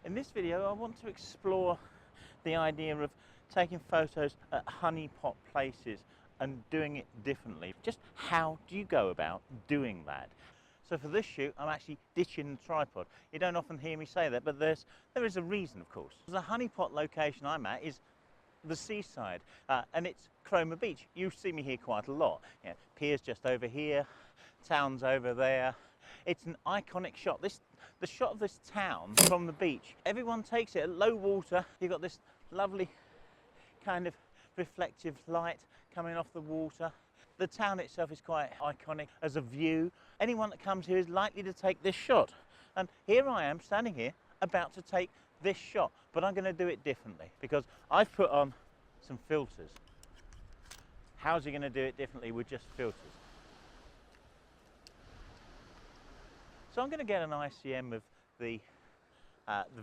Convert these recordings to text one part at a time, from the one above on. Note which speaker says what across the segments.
Speaker 1: In this video I want to explore the idea of taking photos at honeypot places and doing it differently. Just how do you go about doing that? So for this shoot I'm actually ditching the tripod. You don't often hear me say that, but there is a reason, of course. The honeypot location I'm at is the seaside, and it's Cromer Beach. You see me here quite a lot. You know, pier's just over here, town's over there. It's an iconic shot. The shot of this town from the beach, everyone takes it at low water. You've got this lovely kind of reflective light coming off the water. The town itself is quite iconic as a view. Anyone that comes here is likely to take this shot. And here I am standing here about to take this shot, but I'm going to do it differently because I've put on some filters. How's he going to do it differently with just filters? So I'm going to get an ICM of the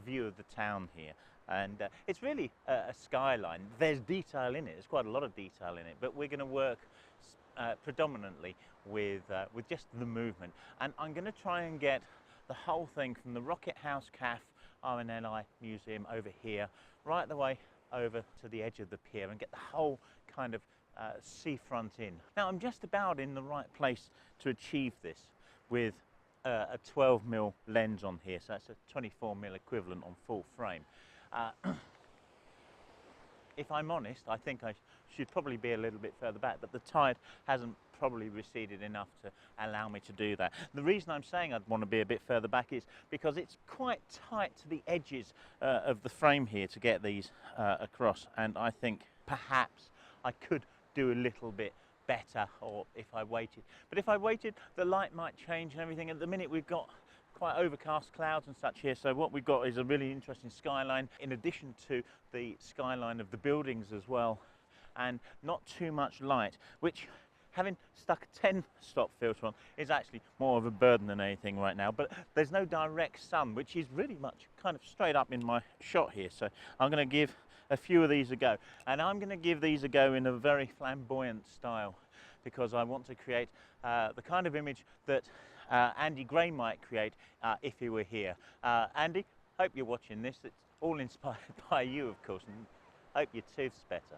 Speaker 1: view of the town here, and it's really a skyline. There's detail in it. There's quite a lot of detail in it, but we're going to work predominantly with just the movement, and I'm going to try and get the whole thing from the Rocket House Cafe RNLI Museum over here, right the way over to the edge of the pier, and get the whole kind of seafront in. Now I'm just about in the right place to achieve this with a 12mm lens on here, so that's a 24mm equivalent on full frame. If I'm honest, I think I should probably be a little bit further back, but the tide hasn't probably receded enough to allow me to do that. The reason I'm saying I'd want to be a bit further back is because it's quite tight to the edges of the frame here to get these across, and I think perhaps I could do a little bit better, or if I waited. But if I waited, the light might change and everything. At the minute we've got quite overcast clouds and such here, so what we've got is a really interesting skyline in addition to the skyline of the buildings as well, and not too much light, which, having stuck a 10 stop filter on, is actually more of a burden than anything right now. But there's no direct sun, which is really much kind of straight up in my shot here, so I'm going to give a few of these a go, and I'm going to give these a go in a very flamboyant style because I want to create the kind of image that Andy Gray might create if he were here. Andy, hope you're watching this. It's all inspired by you, of course, and hope your tooth's better.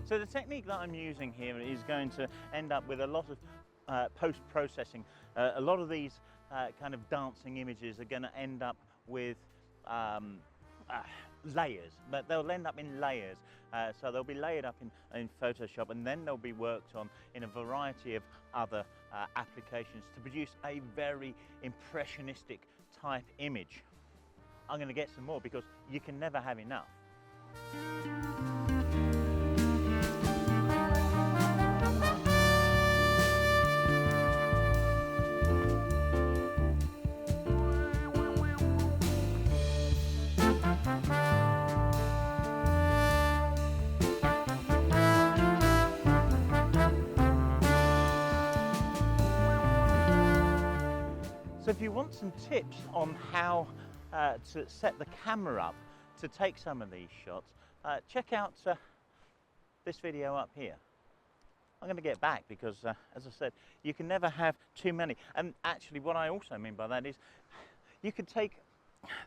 Speaker 1: So the technique that I'm using here is going to end up with a lot of post-processing. A lot of these kind of dancing images are going to end up with layers, but they'll end up in layers. So they'll be layered up in Photoshop, and then they'll be worked on in a variety of other applications to produce a very impressionistic type image. I'm going to get some more because you can never have enough. So if you want some tips on how to set the camera up to take some of these shots, check out this video up here. I'm going to get back because, as I said, you can never have too many. And actually what I also mean by that is you could take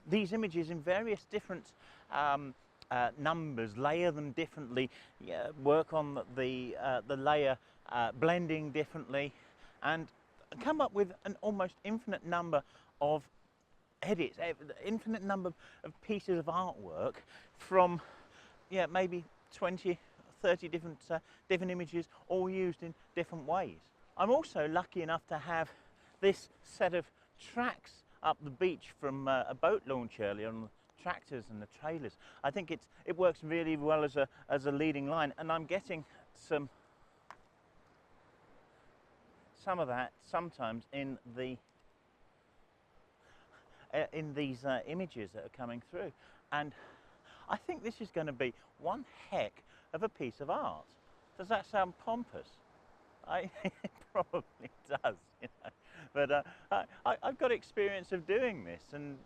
Speaker 1: these images in various different numbers, layer them differently, work on the layer blending differently, and come up with an almost infinite number of edits, infinite number of pieces of artwork from maybe 20, 30 different images, all used in different ways. I'm also lucky enough to have this set of tracks up the beach from a boat launch earlier on the tractors and the trailers. I think it works really well as a leading line, and I'm getting some of that sometimes in these images that are coming through, and I think this is going to be one heck of a piece of art. Does that sound pompous? It probably does. you know. But I've got experience of doing this, and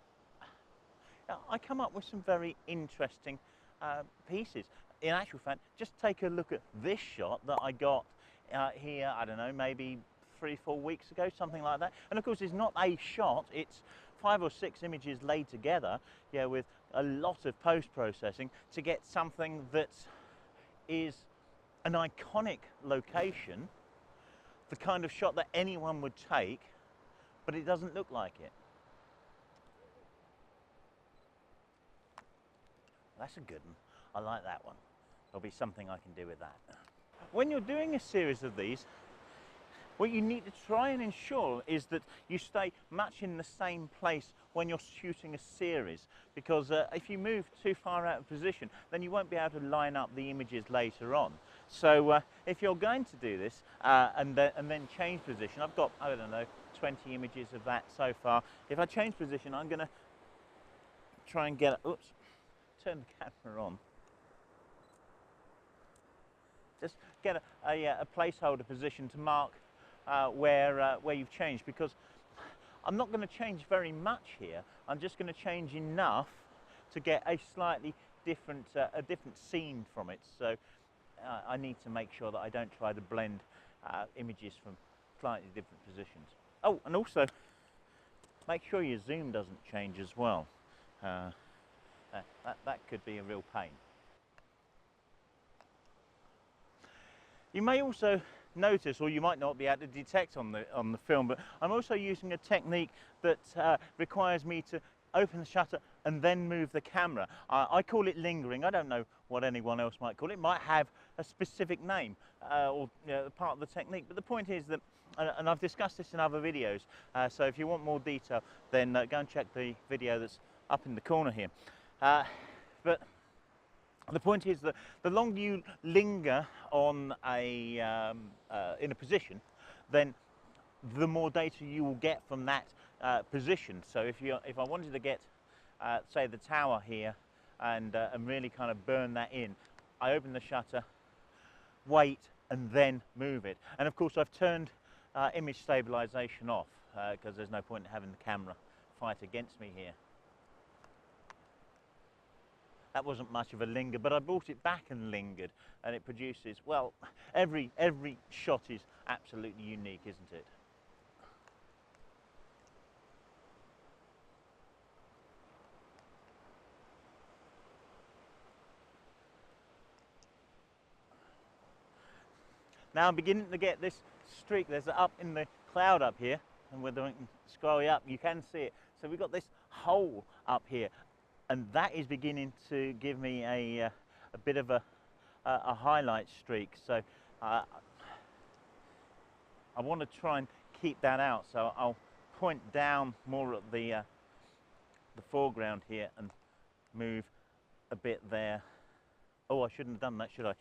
Speaker 1: I come up with some very interesting pieces. In actual fact, just take a look at this shot that I got here, I don't know, maybe 3-4 weeks ago, something like that. And of course, it's not a shot, it's 5 or 6 images laid together, yeah, with a lot of post-processing to get something that is an iconic location, the kind of shot that anyone would take, but it doesn't look like it. That's a good one. I like that one. There'll be something I can do with that. When you're doing a series of these, what you need to try and ensure is that you stay much in the same place when you're shooting a series, because if you move too far out of position, then you won't be able to line up the images later on. So if you're going to do this and then change position, I've got, I don't know, 20 images of that so far. If I change position, I'm going to try and get, oops, turn the camera on. Just get a placeholder position to mark where you've changed, because I'm not going to change very much here. I'm just going to change enough to get a slightly different scene from it. So I need to make sure that I don't try to blend images from slightly different positions. Oh, and also make sure your zoom doesn't change as well. That could be a real pain. You may also notice, or you might not be able to detect on the film, but I'm also using a technique that requires me to open the shutter and then move the camera. I call it lingering. I don't know what anyone else might call it. It might have a specific name or part of the technique, but the point is that, and I've discussed this in other videos, so if you want more detail, then go and check the video that's up in the corner here. But the point is that the longer you linger on in a position, then the more data you will get from that position. So if I wanted to get, say, the tower here and really kind of burn that in, I open the shutter, wait, and then move it. And of course, I've turned image stabilization off because there's no point in having the camera fight against me here. That wasn't much of a linger, but I brought it back and lingered, and it produces, well, every shot is absolutely unique, isn't it? Now I'm beginning to get this streak. There's up in the cloud up here, and whether I can scroll up, you can see it. So we've got this hole up here, and that is beginning to give me a bit of a highlight streak. So I want to try and keep that out. So I'll point down more at the foreground here and move a bit there. Oh, I shouldn't have done that, should I?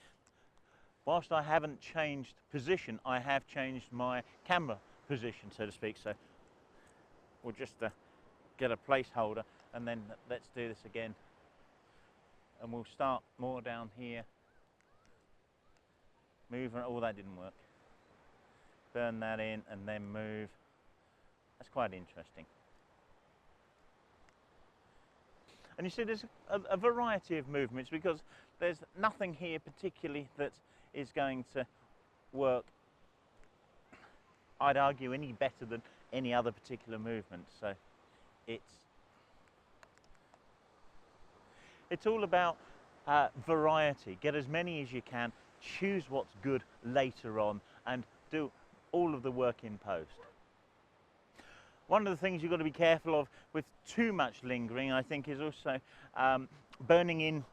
Speaker 1: Whilst I haven't changed position, I have changed my camera position, so to speak. So we'll just get a placeholder, and then let's do this again. And we'll start more down here. Move, oh, that didn't work. Burn that in and then move. That's quite interesting. And you see there's a variety of movements, because there's nothing here particularly that is going to work, I'd argue, any better than any other particular movement. So it's all about variety. Get as many as you can, choose what's good later on, and do all of the work in post. One of the things you've got to be careful of with too much lingering, I think, is also burning in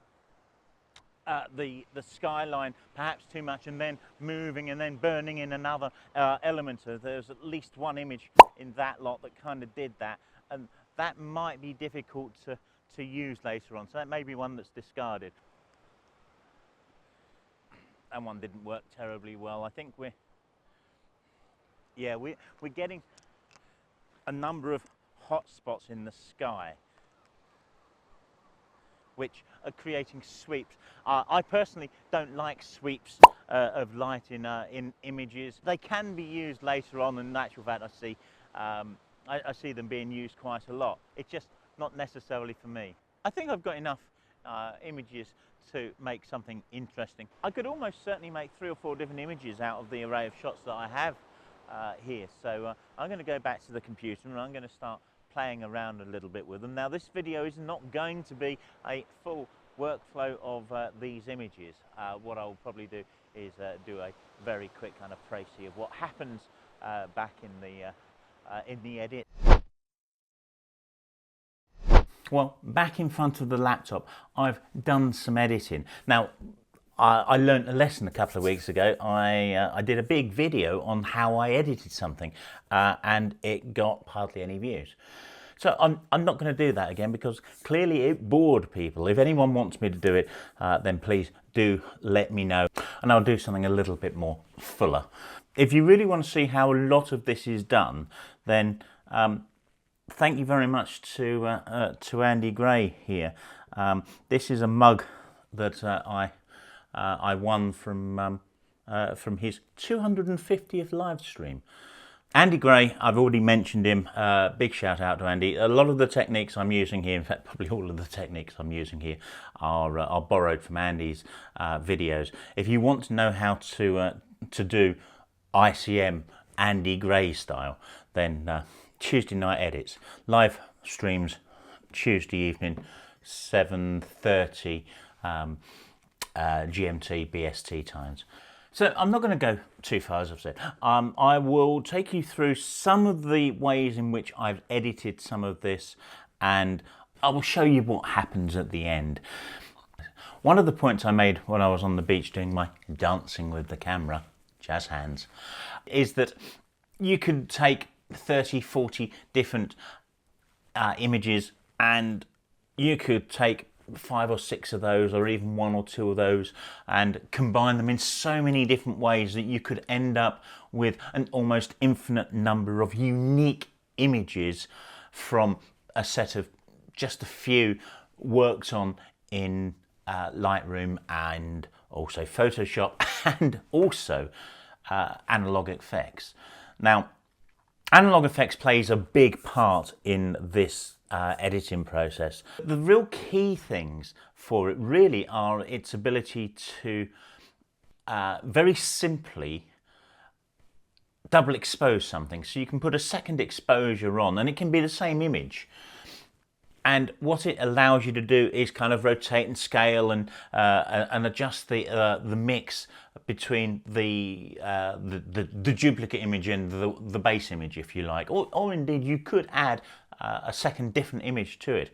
Speaker 1: the skyline perhaps too much, and then moving and then burning in another element. So there's at least one image in that lot that kind of did that, and that might be difficult to use later on. So that may be one that's discarded. That one didn't work terribly well. I think we're getting a number of hot spots in the sky. which are creating sweeps. I personally don't like sweeps of light in images. They can be used later on, and in actual fact I see them being used quite a lot. It's just not necessarily for me. I think I've got enough images to make something interesting. I could almost certainly make 3 or 4 different images out of the array of shots that I have here. So I'm going to go back to the computer and I'm going to start playing around a little bit with them. Now this video is not going to be a full workflow of these images. What I'll probably do is do a very quick kind of précis of what happens back in the edit. Well, back in front of the laptop, I've done some editing. Now, I learned a lesson a couple of weeks ago. I did a big video on how I edited something, and it got hardly any views. So I'm not going to do that again because clearly it bored people. If anyone wants me to do it, then please do let me know, and I'll do something a little bit more fuller. If you really want to see how a lot of this is done, then thank you very much to Andy Gray here. This is a mug that I won from his 250th live stream. Andy Gray, I've already mentioned him. Big shout out to Andy. A lot of the techniques I'm using here, in fact probably all of the techniques I'm using here are borrowed from Andy's videos. If you want to know how to do ICM Andy Gray style, then Tuesday night edits, live streams Tuesday evening, 7:30 GMT BST times. So I'm not going to go too far, as I've said. I will take you through some of the ways in which I've edited some of this, and I will show you what happens at the end. One of the points I made when I was on the beach doing my dancing with the camera, jazz hands, is that you could take 30, 40 different images, and you could take 5 or 6 of those, or even 1 or 2 of those, and combine them in so many different ways that you could end up with an almost infinite number of unique images from a set of just a few worked on in Lightroom and also Photoshop and also analog effects. Now, analog effects plays a big part in this editing process. The real key things for it really are its ability to very simply double expose something. So you can put a second exposure on and it can be the same image. And what it allows you to do is kind of rotate and scale and adjust the mix between the duplicate image and the base image, if you like, or indeed you could add a second different image to it.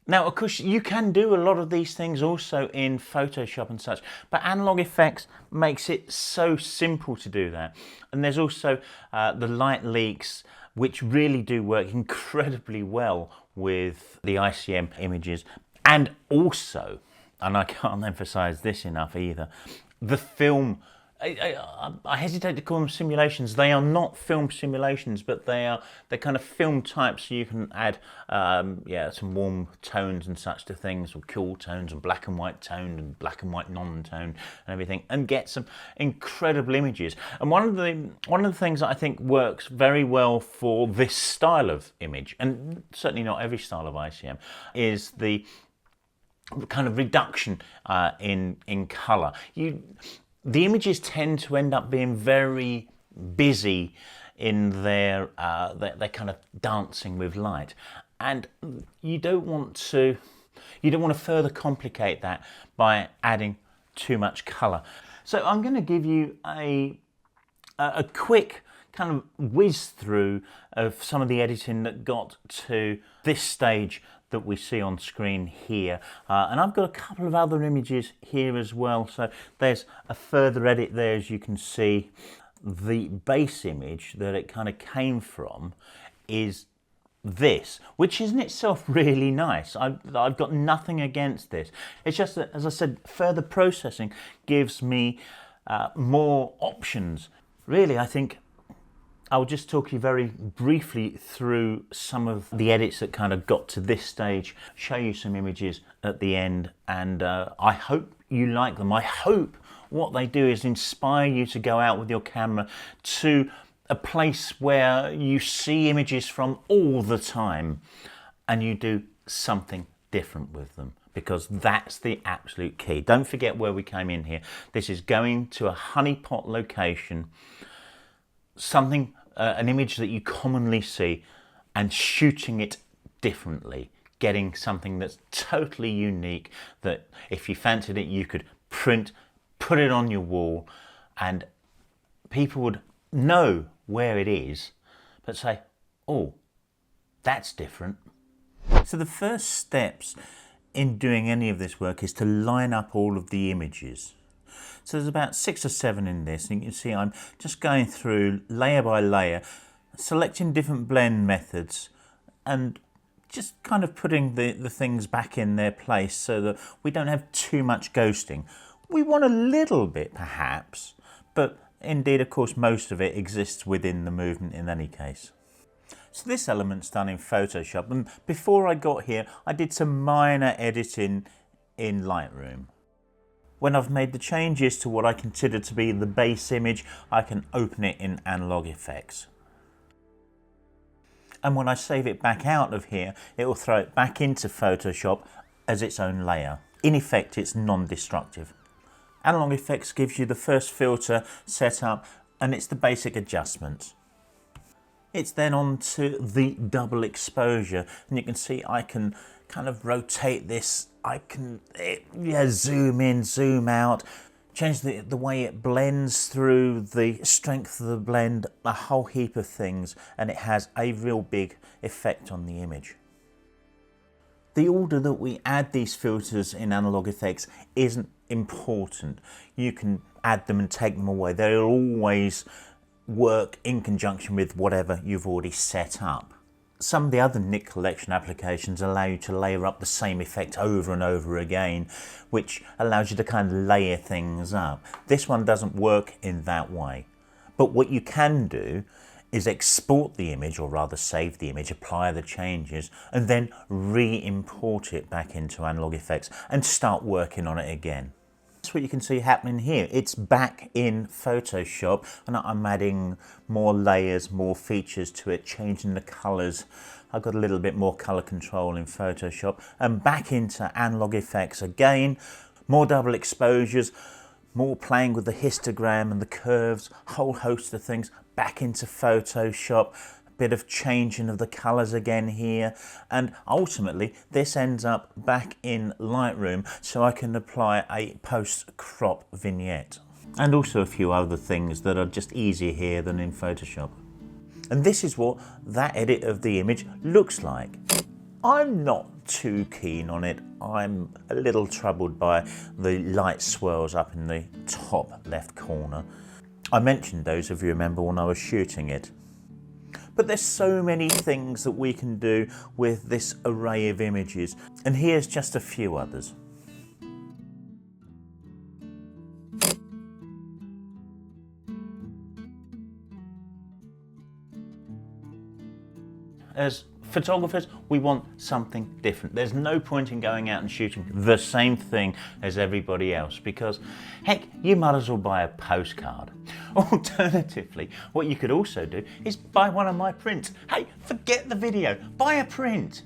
Speaker 1: Now, of course, you can do a lot of these things also in Photoshop and such, but analog effects makes it so simple to do that. And there's also the light leaks, which really do work incredibly well with the ICM images. And also, and I can't emphasize this enough either, the film, I hesitate to call them simulations. They are not film simulations, but they're kind of film types. So you can add some warm tones and such to things, or cool tones and black and white tone and black and white non-tone and everything, and get some incredible images. And one of the things that I think works very well for this style of image, and certainly not every style of ICM, is the kind of reduction in color. The images tend to end up being very busy in their kind of dancing with light, and you don't want to further complicate that by adding too much color. So I'm going to give you a quick kind of whiz through of some of the editing that got to this stage that we see on screen here, and I've got a couple of other images here as well. So there's a further edit there, as you can see. The base image that it kind of came from is this, which is in itself really nice. I've got nothing against this. It's just that, as I said, further processing gives me more options. Really, I think I'll just talk you very briefly through some of the edits that kind of got to this stage, show you some images at the end, and I hope you like them. I hope what they do is inspire you to go out with your camera to a place where you see images from all the time and you do something different with them, because that's the absolute key. Don't forget where we came in here. This is going to a honeypot location, something, an image that you commonly see, and shooting it differently, getting something that's totally unique, that if you fancied it you could print, put it on your wall, and people would know where it is but say, oh, that's different. So the first steps in doing any of this work is to line up all of the images. So there's about 6 or 7 in this, and you can see I'm just going through layer by layer, selecting different blend methods and just kind of putting the things back in their place so that we don't have too much ghosting. We want a little bit perhaps, but indeed of course most of it exists within the movement in any case. So this element's done in Photoshop, and before I got here I did some minor editing in Lightroom. When I've made the changes to what I consider to be the base image, I can open it in Analog Effects. And when I save it back out of here, it will throw it back into Photoshop as its own layer. In effect, it's non-destructive. Analog Effects gives you the first filter set up, and it's the basic adjustments. It's then on to the double exposure, and you can see I can kind of rotate this. I can zoom in, zoom out, change the way it blends through, the strength of the blend, a whole heap of things, and it has a real big effect on the image. The order that we add these filters in Analog Effects isn't important. You can add them and take them away. They'll always work in conjunction with whatever you've already set up. Some of the other Nick Collection applications allow you to layer up the same effect over and over again, which allows you to kind of layer things up. This one doesn't work in that way. But what you can do is export the image, or rather save the image, apply the changes, and then re-import it back into Analog Effects and start working on it again. That's what you can see happening here. It's back in Photoshop, and I'm adding more layers, more features to it, changing the colours. I've got a little bit more colour control in Photoshop, and back into Analog Effects again, more double exposures, more playing with the histogram and the curves, whole host of things, back into Photoshop, bit of changing of the colours again here, and ultimately this ends up back in Lightroom so I can apply a post-crop vignette, and also a few other things that are just easier here than in Photoshop. And this is what that edit of the image looks like. I'm not too keen on it. I'm a little troubled by the light swirls up in the top left corner. I mentioned those, if you remember, when I was shooting it. But there's so many things that we can do with this array of images, and here's just a few others. As photographers, we want something different. There's no point in going out and shooting the same thing as everybody else, because heck, you might as well buy a postcard. Alternatively, what you could also do is buy one of my prints. Hey, forget the video, buy a print.